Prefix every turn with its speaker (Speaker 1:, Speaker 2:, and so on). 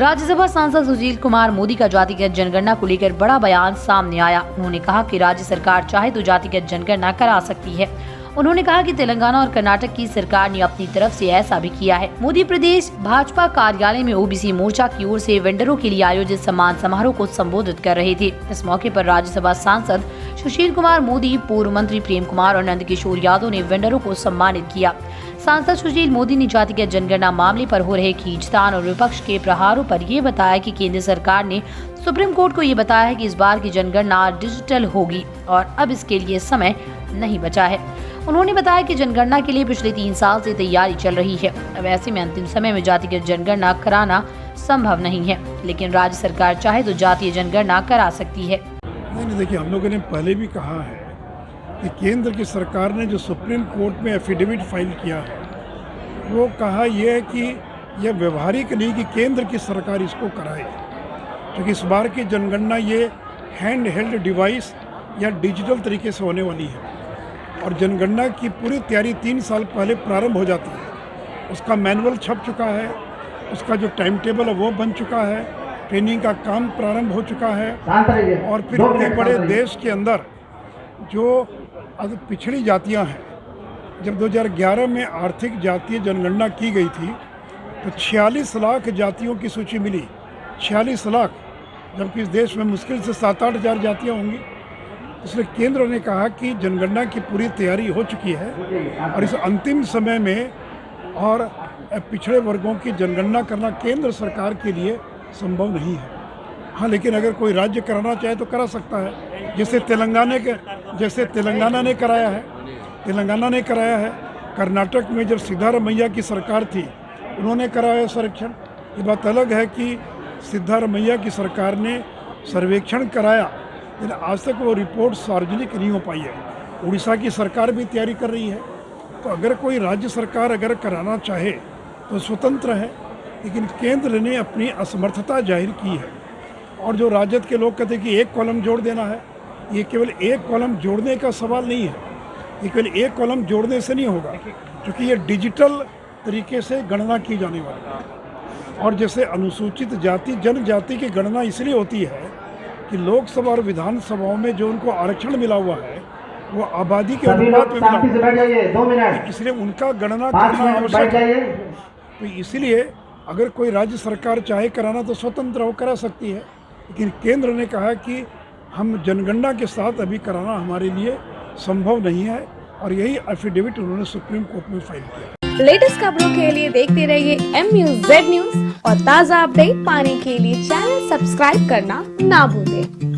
Speaker 1: राज्यसभा सांसद सुशील कुमार मोदी का जातिगत जनगणना को लेकर बड़ा बयान सामने आया। उन्होंने कहा कि राज्य सरकार चाहे तो जातिगत जनगणना करा सकती है। उन्होंने कहा कि तेलंगाना और कर्नाटक की सरकार ने अपनी तरफ से ऐसा भी किया है। मोदी प्रदेश भाजपा कार्यालय में ओबीसी मोर्चा की ओर से वेंडरों के लिए आयोजित सम्मान समारोह को संबोधित कर रहे थे। इस मौके पर राज्यसभा सांसद सुशील कुमार मोदी, पूर्व मंत्री प्रेम कुमार और नंद किशोर यादव ने वेंडरों को सम्मानित किया। सांसद सुशील मोदी ने जातिगत जनगणना मामले पर हो रहे खींचतान और विपक्ष के प्रहारों पर ये बताया कि केंद्र सरकार ने सुप्रीम कोर्ट को ये बताया है कि इस बार की जनगणना डिजिटल होगी और अब इसके लिए समय नहीं बचा है। उन्होंने बताया कि जनगणना के लिए पिछले 3 साल से तैयारी चल रही है। अब ऐसे में अंतिम समय में जातिगत जनगणना कराना संभव नहीं है, लेकिन राज्य सरकार चाहे तो जातीय जनगणना करा सकती है।
Speaker 2: नहीं, देखिए, हम लोगों ने पहले भी कहा है कि केंद्र की सरकार ने जो सुप्रीम कोर्ट में एफिडेविट फाइल किया है, वो कहा यह है कि यह व्यवहारिक नहीं कि केंद्र की सरकार इसको कराए, क्योंकि इस बार की जनगणना ये हैंड हेल्ड डिवाइस या डिजिटल तरीके से होने वाली है और जनगणना की पूरी तैयारी 3 साल पहले प्रारंभ हो जाती है। उसका मैनुअल छप चुका है, उसका जो टाइम टेबल है वो बन चुका है, ट्रेनिंग का काम प्रारंभ हो चुका है और फिर इतने बड़े देश के अंदर जो पिछड़ी जातियां हैं, जब 2011 में आर्थिक जातीय जनगणना की गई थी तो 46 लाख जातियों की सूची मिली। 46 लाख, जबकि इस देश में मुश्किल से 7-8 हज़ार जातियाँ होंगी। इसलिए केंद्र ने कहा कि जनगणना की पूरी तैयारी हो चुकी है और इस अंतिम समय में और पिछड़े वर्गों की जनगणना करना केंद्र सरकार के लिए संभव नहीं है। हाँ, लेकिन अगर कोई राज्य कराना चाहे तो करा सकता है, जैसे तेलंगाना ने कराया है। कर्नाटक में जब सिद्धारमैया की सरकार थी उन्होंने कराया सर्वेक्षण। ये बात अलग है कि सिद्धारमैया की सरकार ने सर्वेक्षण कराया, लेकिन आज तक वो रिपोर्ट सार्वजनिक नहीं हो पाई है। उड़ीसा की सरकार भी तैयारी कर रही है। तो अगर कोई राज्य सरकार अगर कराना चाहे तो स्वतंत्र है, लेकिन केंद्र ने अपनी असमर्थता जाहिर की है। और जो राजद के लोग कहते हैं कि एक कॉलम जोड़ देना है, ये केवल एक कॉलम जोड़ने का सवाल नहीं है। ये केवल एक कॉलम जोड़ने से नहीं होगा, क्योंकि ये डिजिटल तरीके से गणना की जाने वाली है। और जैसे अनुसूचित जाति जनजाति की गणना इसलिए होती है कि लोकसभा और विधानसभाओं में जो उनको आरक्षण मिला हुआ है वो आबादी के अनुपात में मिला, इसलिए उनका गणना करना आवश्यक है। तो इसलिए अगर कोई राज्य सरकार चाहे कराना तो स्वतंत्र हो करा सकती है, लेकिन केंद्र ने कहा कि हम जनगणना के साथ अभी कराना हमारे लिए संभव नहीं है और यही एफिडेविट उन्होंने सुप्रीम कोर्ट में फाइल किया।
Speaker 3: लेटेस्ट खबरों के लिए देखते रहिए MUZ न्यूज और ताज़ा अपडेट पाने के लिए चैनल सब्सक्राइब करना ना भूलें।